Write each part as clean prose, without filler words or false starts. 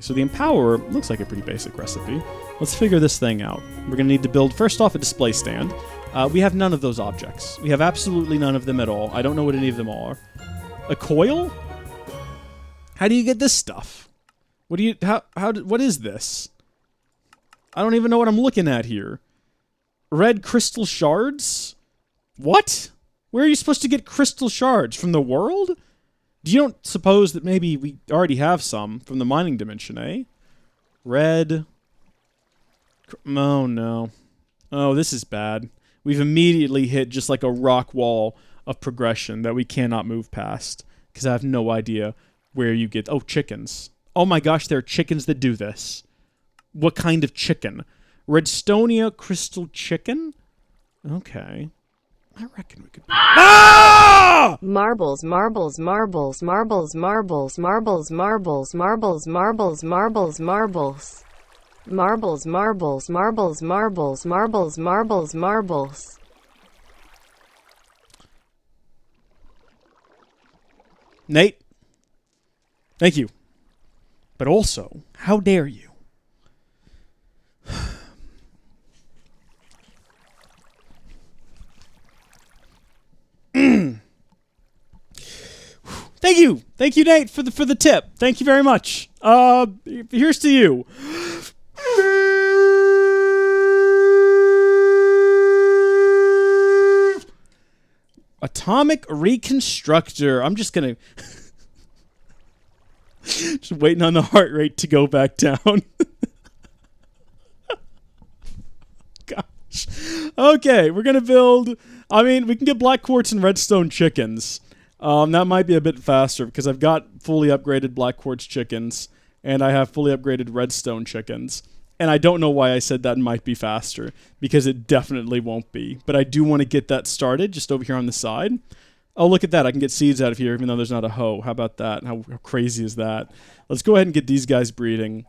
So the Empower looks like a pretty basic recipe. Let's figure this thing out. We're going to need to build, first off, a display stand. We have none of those objects. We have absolutely none of them at all. I don't know what any of them are. A coil? How do you get this stuff? What do you, what is this? I don't even know what I'm looking at here. Red Crystal Shards? What? Where are you supposed to get Crystal Shards? From the world? You don't suppose that maybe we already have some from the mining dimension, eh? Red. Oh, no. Oh, this is bad. We've immediately hit just like a rock wall of progression that we cannot move past. Because I have no idea where you get... Oh, chickens. Oh my gosh, there are chickens that do this. What kind of chicken? Redstonia Crystal Chicken? Okay. I reckon we could... Ah! Marbles, marbles, marbles, marbles, marbles, marbles, marbles, marbles, marbles, marbles, marbles. Marbles, marbles, marbles, marbles, marbles, marbles, marbles. Nate, thank you. But also, how dare you? Thank you, Nate, for the tip. Thank you very much. Here's to you. Atomic Reconstructor. I'm just gonna just waiting on the heart rate to go back down. Gosh. Okay, we're gonna build. I mean, we can get black quartz and redstone chickens. That might be a bit faster because I've got fully upgraded black quartz chickens and I have fully upgraded redstone chickens. And I don't know why I said that might be faster because it definitely won't be. But I do want to get that started just over here on the side. Oh, look at that. I can get seeds out of here even though there's not a hoe. How about that? How crazy is that? Let's go ahead and get these guys breeding.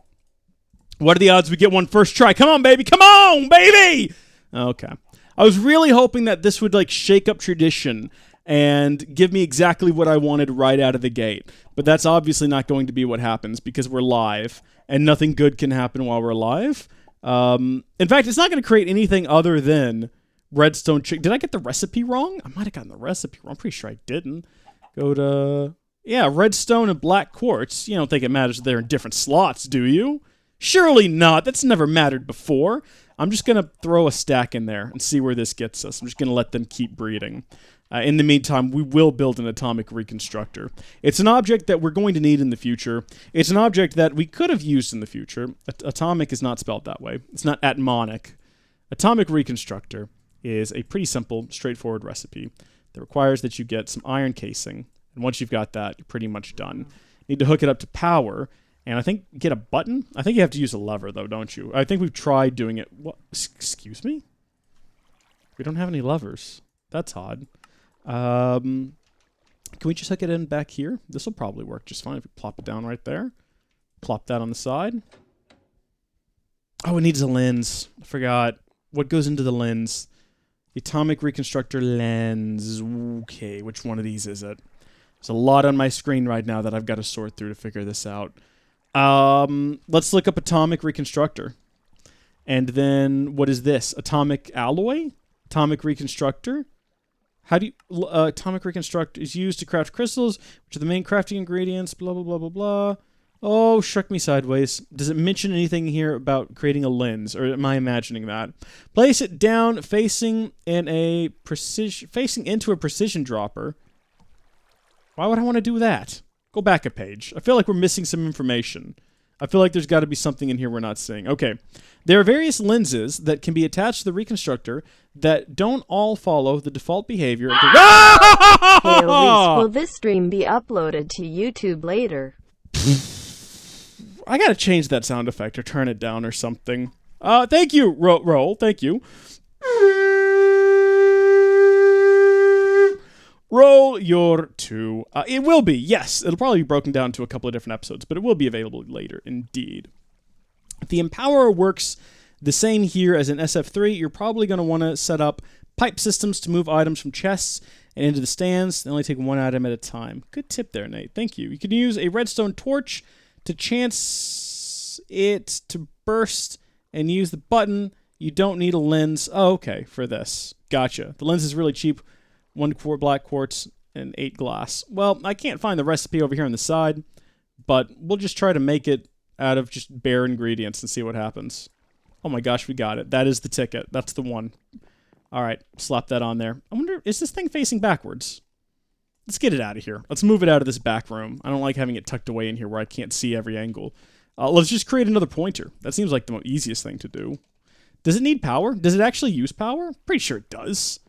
What are the odds we get one first try? Come on, baby. Come on, baby. Okay. I was really hoping that this would like shake up tradition and give me exactly what I wanted right out of the gate. But that's obviously not going to be what happens because we're live, and nothing good can happen while we're live. In fact, it's not going to create anything other than redstone chicken. Did I get the recipe wrong? I might have gotten the recipe wrong. I'm pretty sure I didn't. Go to... Yeah, redstone and black quartz. You don't think it matters that they're in different slots, do you? Surely not. That's never mattered before. I'm just going to throw a stack in there and see where this gets us. I'm just going to let them keep breeding. In the meantime, we will build an atomic reconstructor. It's an object that we're going to need in the future. It's an object that we could have used in the future. Atomic is not spelled that way. It's not atmonic. Atomic reconstructor is a pretty simple, straightforward recipe that requires that you get some iron casing. And once you've got that, you're pretty much done. You need to hook it up to power. And I think get a button? I think you have to use a lever, though, don't you? I think we've tried doing it. What? Excuse me? We don't have any levers. That's odd. Can we just hook it in back here? This will probably work just fine if we plop it down right there. Plop that on the side. Oh, it needs a lens. I forgot. What goes into the lens? The Atomic Reconstructor lens. Okay, which one of these is it? There's a lot on my screen right now that I've got to sort through to figure this out. Let's look up Atomic Reconstructor. And then, what is this? Atomic Alloy? Atomic Reconstructor? How do you... Atomic Reconstructor is used to craft crystals, which are the main crafting ingredients, blah, blah, blah, blah, blah. Oh, struck me sideways. Does it mention anything here about creating a lens, or am I imagining that? Place it down facing into a precision dropper. Why would I want to do that? Go back a page. I feel like we're missing some information. I feel like there's got to be something in here we're not seeing. Okay. There are various lenses that can be attached to the Reconstructor that don't all follow the default behavior of the... Hey, Rees, will this stream be uploaded to YouTube later? I gotta change that sound effect or turn it down or something. Thank you, Roll. Thank you. Roll your two. It will be, yes. It'll probably be broken down to a couple of different episodes, but it will be available later, indeed. The Empower works the same here as in SF3. You're probably going to want to set up pipe systems to move items from chests and into the stands. They only take one item at a time. Good tip there, Nate. Thank you. You can use a redstone torch to chance this. It to burst and use the button, you don't need a lens. Oh, okay, for this. Gotcha. The lens is really cheap. 1 black quartz and 8 glass. Well, I can't find the recipe over here on the side, but we'll just try to make it out of just bare ingredients and see what happens. Oh my gosh, we got it. That is the ticket. That's the one. All right, slap that on there. I wonder, is this thing facing backwards? Let's get it out of here. Let's move it out of this back room. I don't like having it tucked away in here where I can't see every angle. Let's just create another pointer. That seems like the easiest thing to do. Does it need power? Does it actually use power? Pretty sure it does.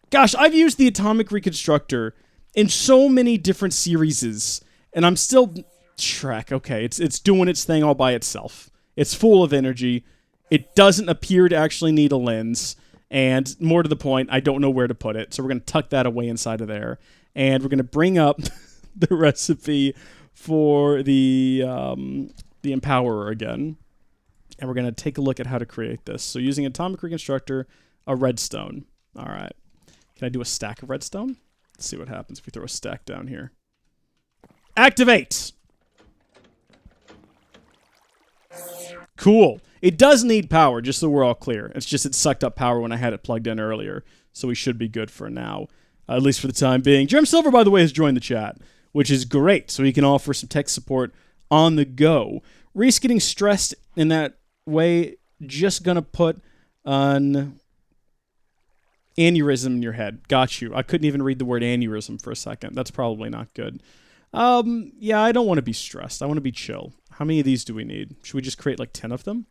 Gosh, I've used the Atomic Reconstructor in so many different series, and I'm still... Shrek, okay, it's doing its thing all by itself. It's full of energy. It doesn't appear to actually need a lens, and more to the point, I don't know where to put it, so we're going to tuck that away inside of there, and we're going to bring up the recipe for the Empowerer again, and we're going to take a look at how to create this. So using Atomic Reconstructor, a redstone. All right. Can I do a stack of redstone? Let's see what happens if we throw a stack down here. Activate! Cool. It does need power, just so we're all clear. It's just it sucked up power when I had it plugged in earlier, so we should be good for now, at least for the time being. Germ Silver, by the way, has joined the chat, which is great, so he can offer some tech support on the go. Rees getting stressed in that way, just gonna put an aneurysm in your head. Got you. I couldn't even read the word aneurysm for a second. That's probably not good. Yeah, I don't want to be stressed. I want to be chill. How many of these do we need? Should we just create like 10 of them?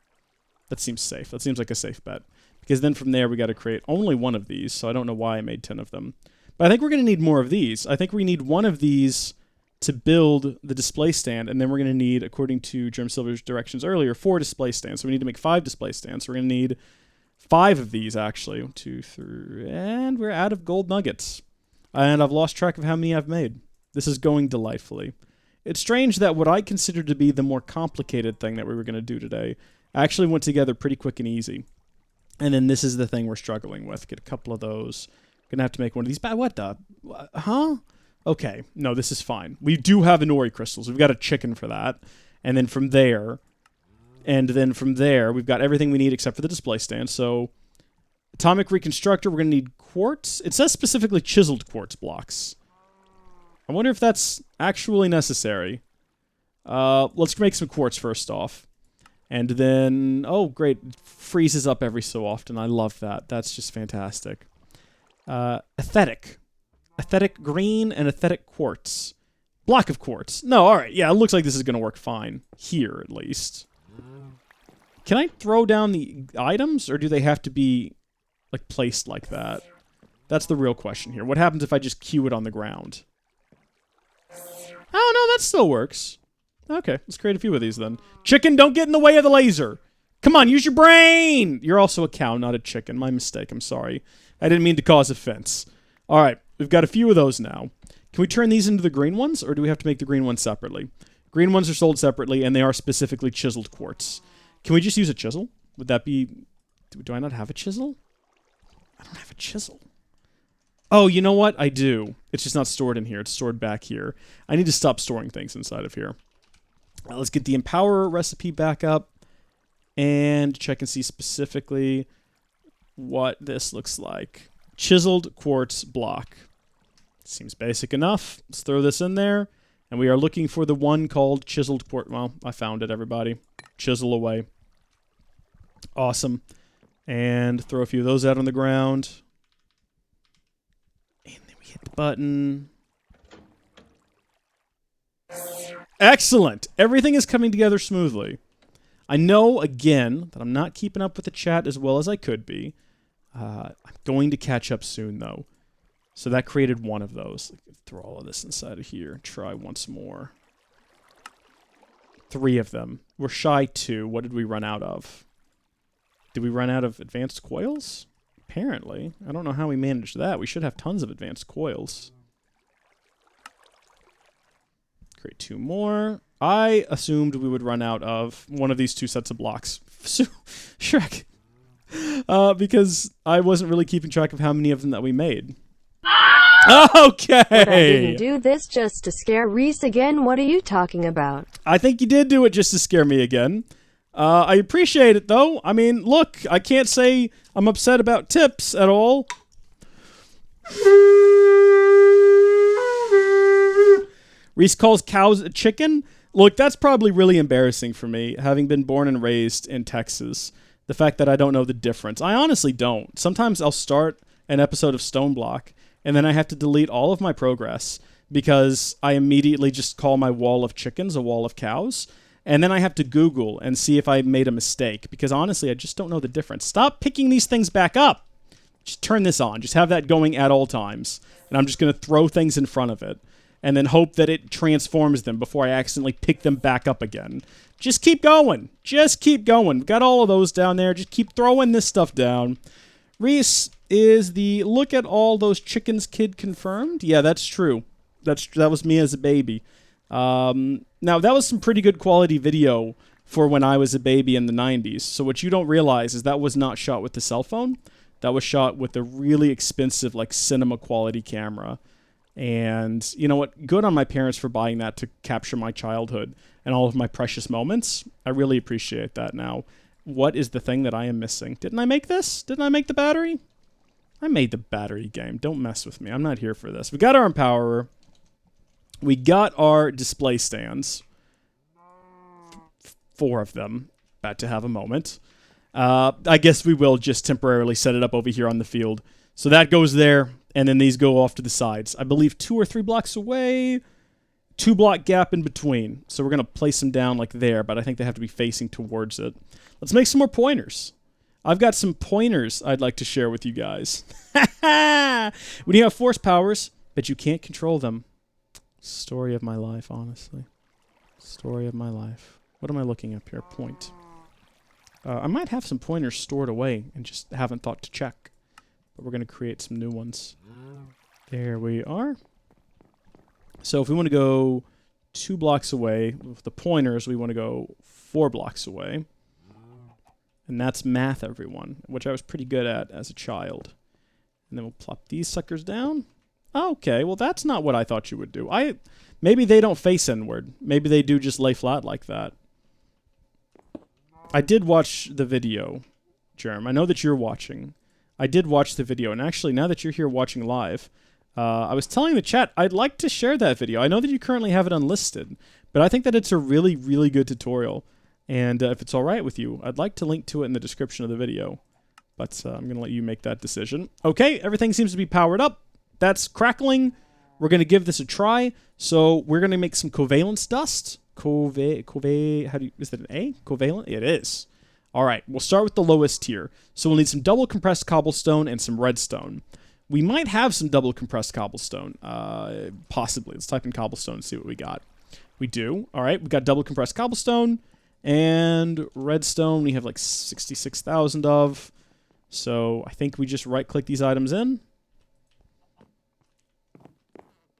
That seems safe. That seems like a safe bet. Because then from there we got to create only one of these, so I don't know why I made 10 of them. But I think we're going to need more of these. I think we need one of these to build the display stand, and then we're going to need, according to Germ Silver's directions earlier, 4 display stands. So we need to make 5 display stands. So we're going to need 5 of these, actually. 1, 2, 3, and we're out of gold nuggets. And I've lost track of how many I've made. This is going delightfully. It's strange that what I considered to be the more complicated thing that we were going to do today actually went together pretty quick and easy. And then this is the thing we're struggling with. Get a couple of those. Gonna have to make one of these. What the? Huh? Okay. No, this is fine. We do have Inori crystals. We've got a chicken for that. And then from there, we've got everything we need except for the display stand. So, Atomic Reconstructor, we're gonna need quartz. It says specifically chiseled quartz blocks. I wonder if that's actually necessary. Let's make some quartz first off. And then, oh great, it freezes up every so often. I love that. That's just fantastic. Aesthetic green and aesthetic quartz. Block of quartz. No, alright, yeah, it looks like this is going to work fine. Here, at least. Can I throw down the items, or do they have to be, like, placed like that? That's the real question here. What happens if I just cue it on the ground? Oh, no, that still works. Okay, let's create a few of these then. Chicken, don't get in the way of the laser! Come on, use your brain! You're also a cow, not a chicken. My mistake, I'm sorry. I didn't mean to cause offense. Alright, we've got a few of those now. Can we turn these into the green ones, or do we have to make the green ones separately? Green ones are sold separately, and they are specifically chiseled quartz. Can we just use a chisel? Would that be... Do I not have a chisel? I don't have a chisel. Oh, you know what? I do. It's just not stored in here. It's stored back here. I need to stop storing things inside of here. Let's get the Empowerer recipe back up and check and see specifically what this looks like. Chiseled quartz block. Seems basic enough. Let's throw this in there. And we are looking for the one called chiseled quartz. Well, I found it, everybody. Chisel away. Awesome. And throw a few of those out on the ground. And then we hit the button. Excellent! Everything is coming together smoothly. I know, again, that I'm not keeping up with the chat as well as I could be. I'm going to catch up soon, though. So that created one of those. Throw all of this inside of here. Try once more. 3 of them. We're shy 2. What did we run out of? Did we run out of advanced coils? Apparently. I don't know how we managed that. We should have tons of advanced coils. Create 2 more. I assumed we would run out of one of these 2 sets of blocks. Shrek. Because I wasn't really keeping track of how many of them that we made. Okay! But I didn't do this just to scare Rees again. What are you talking about? I think you did do it just to scare me again. I appreciate it, though. I mean, look, I can't say I'm upset about tips at all. Reese calls cows a chicken. Look, that's probably really embarrassing for me, having been born and raised in Texas. The fact that I don't know the difference. I honestly don't. Sometimes I'll start an episode of StoneBlock, and then I have to delete all of my progress because I immediately just call my wall of chickens a wall of cows. And then I have to Google and see if I made a mistake, because honestly, I just don't know the difference. Stop picking these things back up. Just turn this on. Just have that going at all times. And I'm just going to throw things in front of it and then hope that it transforms them before I accidentally pick them back up again. Just keep going. Just keep going. We've got all of those down there. Just keep throwing this stuff down. Reese, is the look at all those chickens kid confirmed? Yeah, that's true. That was me as a baby. Now, that was some pretty good quality video for when I was a baby in the 90s. So what you don't realize is that was not shot with the cell phone. That was shot with a really expensive, like, cinema quality camera. And you know what? Good on my parents for buying that to capture my childhood and all of my precious moments. I really appreciate that now. What is the thing that I am missing? Didn't I make this? Didn't I make the battery? I made the battery game. Don't mess with me. I'm not here for this. We got our empowerer. We got our display stands. 4 of them. About to have a moment. I guess we will just temporarily set it up over here on the field. So that goes there, and then these go off to the sides. I believe 2 or 3 blocks away. 2 block gap in between. So we're going to place them down like there, but I think they have to be facing towards it. Let's make some more pointers. I've got some pointers I'd like to share with you guys. When you have force powers, but you can't control them. Story of my life, honestly. Story of my life. What am I looking up here? Point. I might have some pointers stored away and just haven't thought to check. But we're going to create some new ones. There we are. So if we want to go 2 blocks away, with the pointers, we want to go 4 blocks away. And that's math, everyone, which I was pretty good at as a child. And then we'll plop these suckers down. Okay, well, that's not what I thought you would do. Maybe they don't face inward. Maybe they do just lay flat like that. I did watch the video, Jerem. I know that you're watching. I did watch the video. And actually, now that you're here watching live, I was telling the chat I'd like to share that video. I know that you currently have it unlisted, but I think that it's a really, really good tutorial. And if it's all right with you, I'd like to link to it in the description of the video. But I'm going to let you make that decision. Okay, everything seems to be powered up. That's crackling. We're going to give this a try. So we're going to make some covalence dust. How do you, is that an A? Covalent? It is. All right, we'll start with the lowest tier. So we'll need some double compressed cobblestone and some redstone. We might have some double compressed cobblestone. Possibly. Let's type in cobblestone and see what we got. We do. All right, we got double compressed cobblestone and redstone. We have like 66,000 of. So I think we just right-click these items in.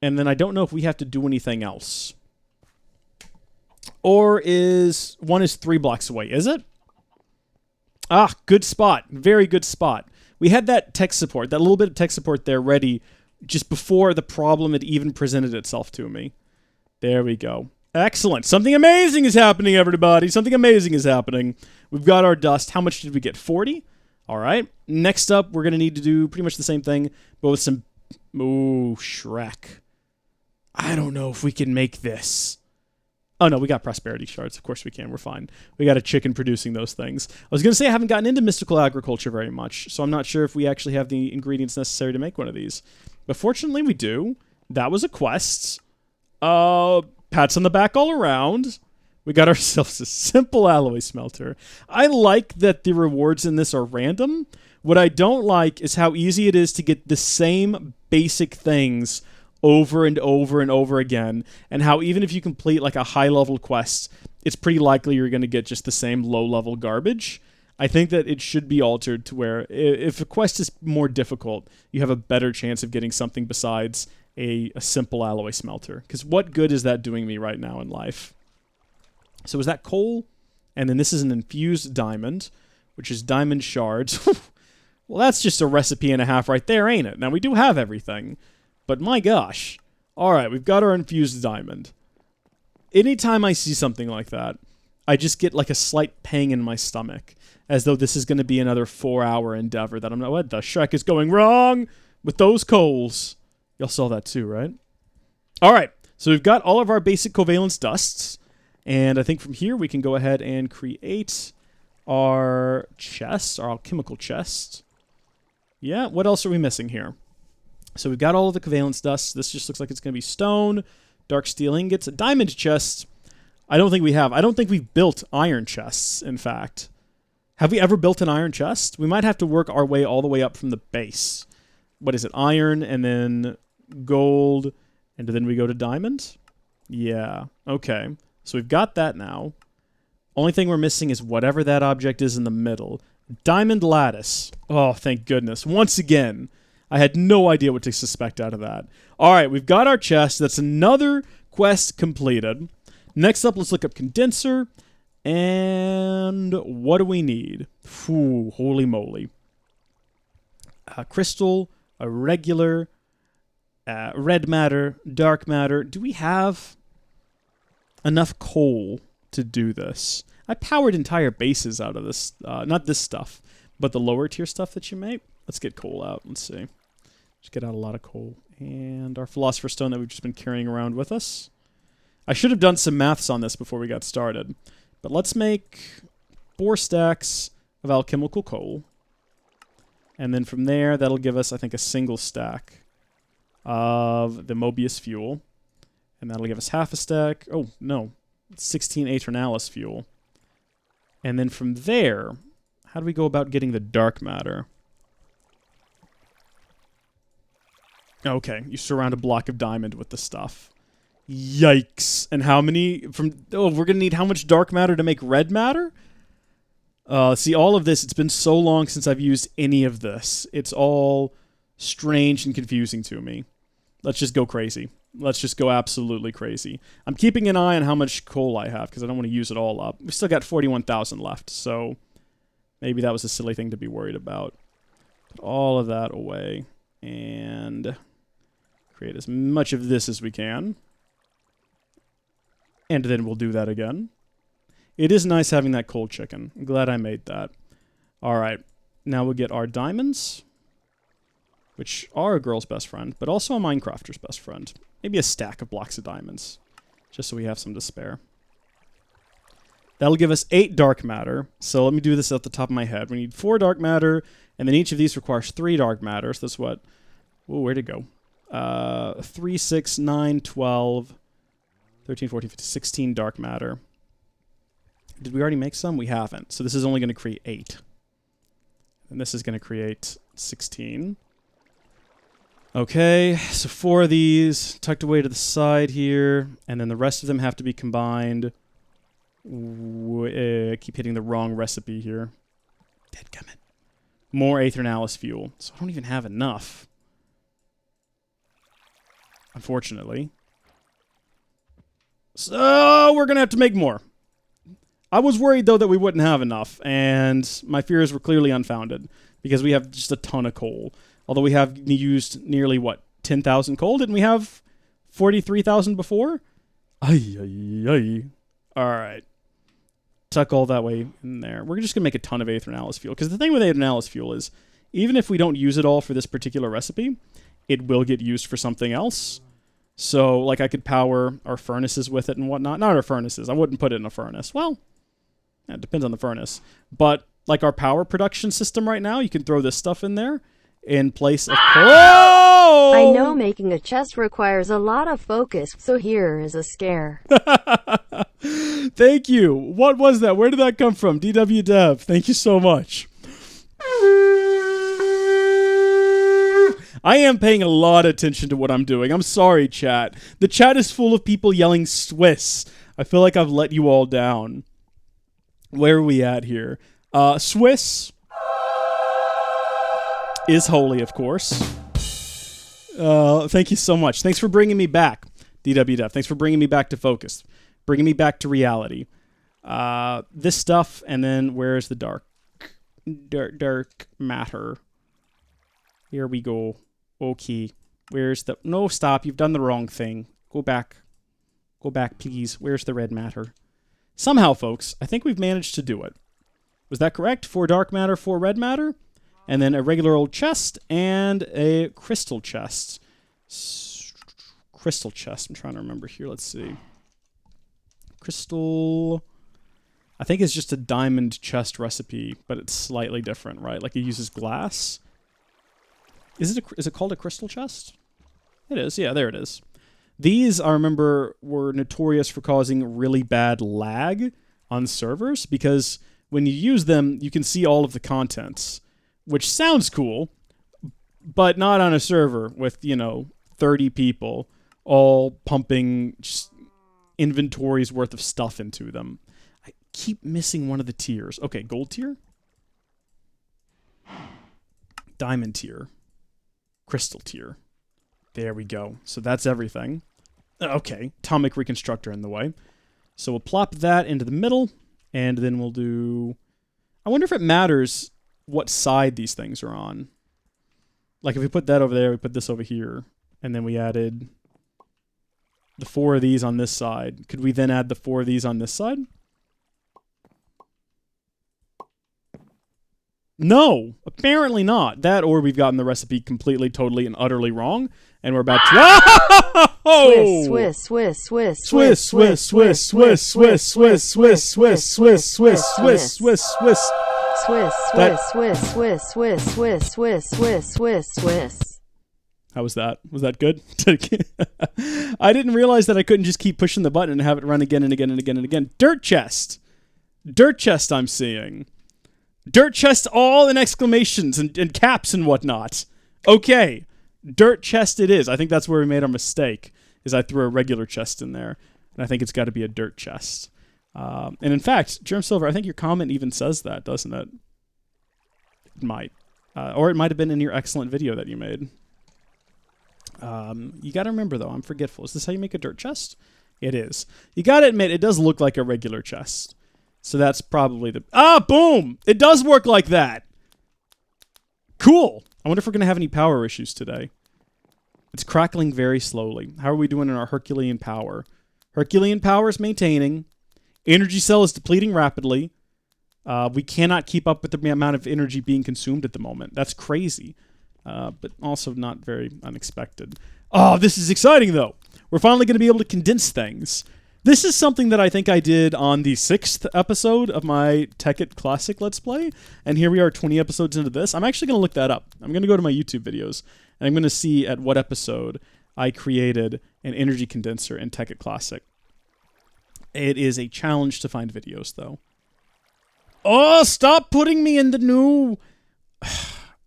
And then I don't know if we have to do anything else. Or is... one is 3 blocks away, is it? Ah, good spot. Very good spot. We had that tech support, that little bit of tech support there ready just before the problem had even presented itself to me. There we go. Excellent. Something amazing is happening, everybody. Something amazing is happening. We've got our dust. How much did we get? 40? All right. Next up, we're going to need to do pretty much the same thing, but with some... ooh, Shrek. I don't know if we can make this. Oh, no, we got prosperity shards. Of course we can. We're fine. We got a chicken producing those things. I was going to say I haven't gotten into mystical agriculture very much, so I'm not sure if we actually have the ingredients necessary to make one of these. But fortunately, we do. That was a quest. Pats on the back all around. We got ourselves a simple alloy smelter. I like that the rewards in this are random. What I don't like is how easy it is to get the same basic things over and over and over again, and how even if you complete like a high-level quest, it's pretty likely you're going to get just the same low-level garbage. I think that it should be altered to where if a quest is more difficult, you have a better chance of getting something besides a simple alloy smelter. Because what good is that doing me right now in life? So is that coal? And then this is an infused diamond, which is diamond shards. Well, that's just a recipe and a half right there, ain't it? Now, we do have everything. But my gosh. All right, we've got our infused diamond. Anytime I see something like that, I just get like a slight pang in my stomach, as though this is going to be another 4-hour endeavor that I'm not, what the shrek is going wrong with those coals? Y'all saw that too, right? All right, so we've got all of our basic covalence dusts, and I think from here we can go ahead and create our chest, our alchemical chest. Yeah, what else are we missing here? So we've got all of the covalence dust. This just looks like it's going to be stone, dark steel ingots, a diamond chest. I don't think we have. I don't think we've built iron chests, in fact. Have we ever built an iron chest? We might have to work our way all the way up from the base. What is it? Iron, and then gold, and then we go to diamond? Yeah, okay. So we've got that now. Only thing we're missing is whatever that object is in the middle. Diamond lattice. Oh, thank goodness. Once again, I had no idea what to suspect out of that. All right, we've got our chest. That's another quest completed. Next up, let's look up condenser. And what do we need? Ooh, holy moly. Crystal, a regular, red matter, dark matter. Do we have enough coal to do this? I powered entire bases out of this. Not this stuff, but the lower tier stuff that you make. Let's get coal out. Let's see. Just get out a lot of coal. And our Philosopher's Stone that we've just been carrying around with us. I should have done some maths on this before we got started. But let's make 4 stacks of alchemical coal. And then from there, that'll give us, I think, a single stack of the Mobius fuel. And that'll give us half a stack. Oh, no. 16 Aeternalis fuel. And then from there, how do we go about getting the dark matter? Okay, you surround a block of diamond with the stuff. Yikes. And how many from... Oh, we're going to need how much dark matter to make red matter? See, all of this, it's been so long since I've used any of this. It's all strange and confusing to me. Let's just go crazy. Let's just go absolutely crazy. I'm keeping an eye on how much coal I have, because I don't want to use it all up. We've still got 41,000 left, so maybe that was a silly thing to be worried about. Put all of that away, and create as much of this as we can. And then we'll do that again. It is nice having that cold chicken. I'm glad I made that. All right. Now we'll get our diamonds, which are a girl's best friend, but also a Minecrafter's best friend. Maybe a stack of blocks of diamonds, just so we have some to spare. That'll give us 8 dark matter. So let me do this at the top of my head. We need 4 dark matter, and then each of these requires 3 dark matter. So that's what... Ooh, where'd it go? 3, 6, 9, 12... 13, 14, 15, 16 dark matter. Did we already make some? We haven't. So this is only going to create 8. And this is going to create 16. Okay, so 4 of these tucked away to the side here. And then the rest of them have to be combined. Keep hitting the wrong recipe here. Dadgummit. More Aeternalis fuel. So I don't even have enough. Unfortunately. So we're going to have to make more. I was worried, though, that we wouldn't have enough, and my fears were clearly unfounded, because we have just a ton of coal. Although we have used nearly, what, 10,000 coal? Didn't we have 43,000 before? Ay, ay, ay. All right. Tuck all that way in there. We're just going to make a ton of Aeternalis fuel, because the thing with Aeternalis fuel is, even if we don't use it all for this particular recipe, it will get used for something else. So, like, I could power our furnaces with it and whatnot. Not our furnaces. I wouldn't put it in a furnace. Well, it depends on the furnace. But, like, our power production system right now, you can throw this stuff in there in place of... Oh! I know making a chest requires a lot of focus, so here is a scare. Thank you. What was that? Where did that come from? DW Dev. Thank you so much. I am paying a lot of attention to what I'm doing. I'm sorry, chat. The chat is full of people yelling Swiss. I feel like I've let you all down. Where are we at here? Swiss is holy, of course. Thank you so much. Thanks for bringing me back, DW Dev. Thanks for bringing me back to focus. Bringing me back to reality. This stuff, and then where's the dark matter? Here we go. Okay. Where's the... No, stop. You've done the wrong thing. Go back. Go back, please. Where's the red matter? Somehow, folks, I think we've managed to do it. Was that correct? 4 dark matter, 4 red matter, and then a regular old chest and a crystal chest. Crystal chest. I'm trying to remember here. Let's see. Crystal. I think it's just a diamond chest recipe, but it's slightly different, right? Like it uses glass. Is it called a crystal chest? It is. Yeah, there it is. These, I remember, were notorious for causing really bad lag on servers because when you use them, you can see all of the contents, which sounds cool, but not on a server with, 30 people all pumping just inventories worth of stuff into them. I keep missing one of the tiers. Okay, gold tier? Diamond tier. Crystal tier. There we go. So that's everything. Okay, atomic reconstructor in the way. So we'll plop that into the middle, and then we'll do... I wonder if it matters what side these things are on. Like if we put that over there, we put this over here, and then we added the 4 of these on this side. Could we then add the 4 of these on this side? No, apparently not. That or we've gotten the recipe completely, totally, and utterly wrong, and we're about to... Oh! Swiss, Swiss, Swiss, Swiss, Swiss, Swiss, Swiss, Swiss, Swiss, Swiss, Swiss, Swiss, Swiss, Swiss, Swiss, Swiss. Swiss, Swiss, Swiss, Swiss, Swiss, Swiss, Swiss, Swiss, Swiss, Swiss. How was that? Was that good? I didn't realize that I couldn't just keep pushing the button and have it run again and again and again and again. Dirt chest. Dirt chest I'm seeing. Dirt chest all in exclamations and caps and whatnot. Okay. Dirt chest it is. I think that's where we made our mistake, is I threw a regular chest in there. And I think it's got to be a dirt chest. And in fact, Germ Silver, I think your comment even says that, doesn't it? It might. Or it might have been in your excellent video that you made. You got to remember, though, I'm forgetful. Is this how you make a dirt chest? It is. You got to admit, it does look like a regular chest. So that's probably the... Ah, boom! It does work like that! Cool! I wonder if we're going to have any power issues today. It's crackling very slowly. How are we doing in our Herculean power? Herculean power is maintaining. Energy cell is depleting rapidly. We cannot keep up with the amount of energy being consumed at the moment. That's crazy. But also not very unexpected. Oh, this is exciting, though. We're finally going to be able to condense things. This is something that I think I did on the 6th episode of my Tekkit Classic Let's Play, and here we are 20 episodes into this. I'm actually going to look that up. I'm going to go to my YouTube videos, and I'm going to see at what episode I created an energy condenser in Tekkit Classic. It is a challenge to find videos, though. Oh, stop putting me in the new...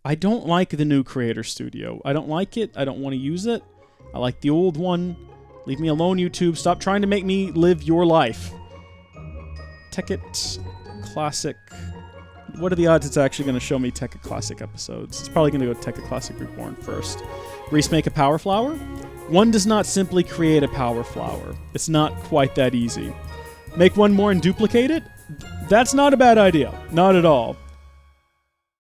I don't like the new Creator Studio. I don't like it. I don't want to use it. I like the old one. Leave me alone, YouTube. Stop trying to make me live your life. Tekkit Classic. What are the odds it's actually going to show me Tekkit Classic episodes? It's probably going to go Tekkit Classic Reborn first. Reese, make a power flower? One does not simply create a power flower. It's not quite that easy. Make one more and duplicate it? That's not a bad idea. Not at all.